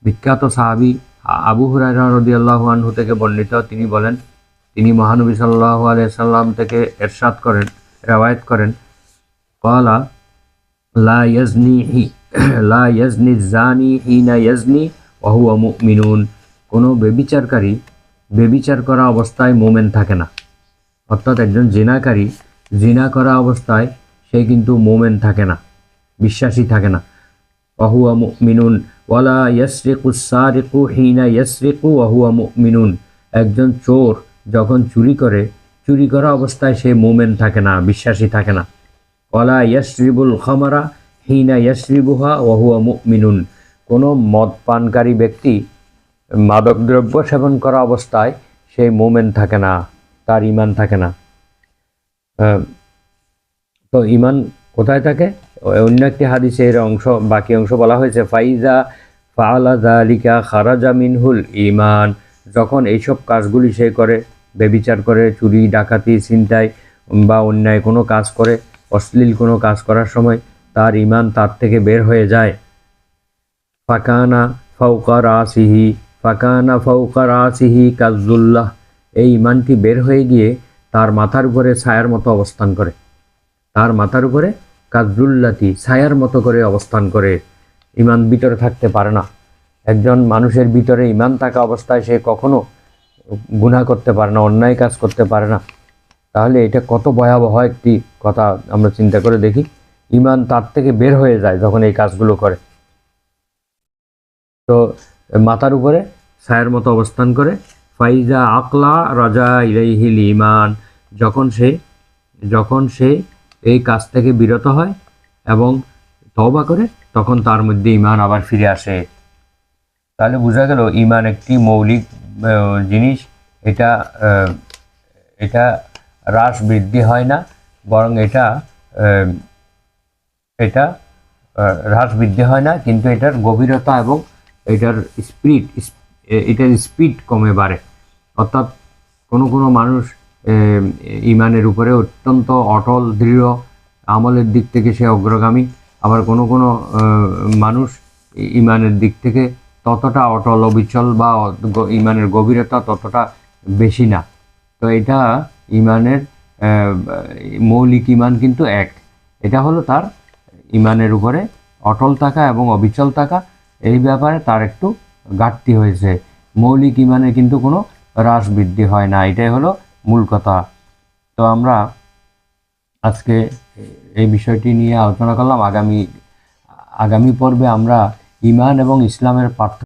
বিখ্যাত সাহাবী আবু হুরায়রা রাদিয়াল্লাহু আনহু থেকে বর্ণিত, তিনি বলেন, তিনি মহানবী সাল্লাল্লাহু আলাইহি সাল্লাম থেকে ইরশাদ করেন, রওয়ায়াত করেন, ক্বালা লা ইয়াজনি লা ইয়াজনি জানি হিনা ইয়াজনি ওয়া হুয়া মুমিনুন। কোনো ব্যভিচারকারী ব্যভিচার করা অবস্থায় মোমেন থাকে না। অর্থাৎ একজন জিনাকারী জিনা করা অবস্থায় সে কিন্তু মোমেন থাকে না, বিশ্বাসী থাকে না। ওয়া হুয়া মুমিনুন ওয়ালা ইয়াসরিকুস সারিকু হিনা ইয়াসরিকু ওয়া হুয়া মুমিনুন। একজন চোর যখন চুরি করে, চুরি করা অবস্থায় সে মোমেন থাকে না, বিশ্বাসী থাকে না। ওয়ালা ইয়াশরিবুল খামারা হিনা ইয়াশরিবুহা ওয়া হুয়া মুমিনুন। কোনো মদ পানকারী ব্যক্তি মাদকদ্রব্য সেবন করা অবস্থায় সে মোমেন থাকে না, তার ঈমান থাকে না। তো ঈমান কোথায় থাকে? অন্য একটি হাদিসে এর বাকি অংশ বলা হয়েছে, ফাইজা ফাআলা যালিকা খারাজা মিনহুল ঈমান। যখন এইসব কাজগুলি সে করে, ব্যভিচার করে, চুরি ডাকাতি ছিনতাই বা অন্যায় কোনো কাজ করে, অশ্লীল কোনো কাজ করার সময় তার ঈমান তার থেকে বের হয়ে যায়। ফাকানা ফাউকা রাসিহি কাযুল্লাহ। এই ঈমানটি বের হয়ে গিয়ে তার মাথার উপরে ছায়ার মতো অবস্থান করে, তার মাথার উপরে কাযুল্লাতি ছায়ার মতো করে অবস্থান করে। ঈমান ভিতরে থাকতে পারে না। একজন মানুষের ভিতরে ঈমান থাকা অবস্থায় সে কখনো গুনাহ করতে পারে না, অন্যায় কাজ করতে পারে না। তাহলে এটা কত ভয়াবহ একটি কথা আমরা চিন্তা করে দেখি। ঈমান তার থেকে বের হয়ে যায় যখন এই কাজগুলো করে। তো মাথার উপরে ছায়ার মতো অবস্থান করে। ফাইজা আকলা রাজা ইলাইহিল ঈমান। যখন সে এই কাজ থেকে বিরত হয় এবং তওবা করে, তখন তার মধ্যে ঈমান আবার ফিরে আসে। তাহলে বোঝা গেল ঈমান একটি মৌলিক জিনিস। এটা হ্রাস বৃদ্ধি হয় না, বরং এটা হ্রাস বৃদ্ধি হয় না, কিন্তু এটার গভীরতা এবং এটার স্পিড কমে বাড়ে। অর্থাৎ কোনো মানুষ ঈমানের উপরে অত্যন্ত অটল দৃঢ়, আমলের দিক থেকে সে অগ্রগামী। আবার কোনো মানুষ ঈমানের দিক থেকে ততটা অটল অবিচল বা ঈমানের গভীরতা ততটা বেশি না। তো এটা ঈমানের মৌলিক ঈমান কিন্তু এক। এটা হলো তার ঈমানের উপরে অটল থাকা এবং অবিচল থাকা। এই ব্যাপারে তার একটু ঘাটতি হয়েছে। মৌলিক ঈমানের কিন্তু কোনো হ্রাস বৃদ্ধি হয় না। এটাই হলো মূল কথা। তো আমরা আজকে এই বিষয়টি নিয়ে আলোচনা করলাম। আগামী পর্বে আমরা ঈমান এবং ইসলামের পার্থক্য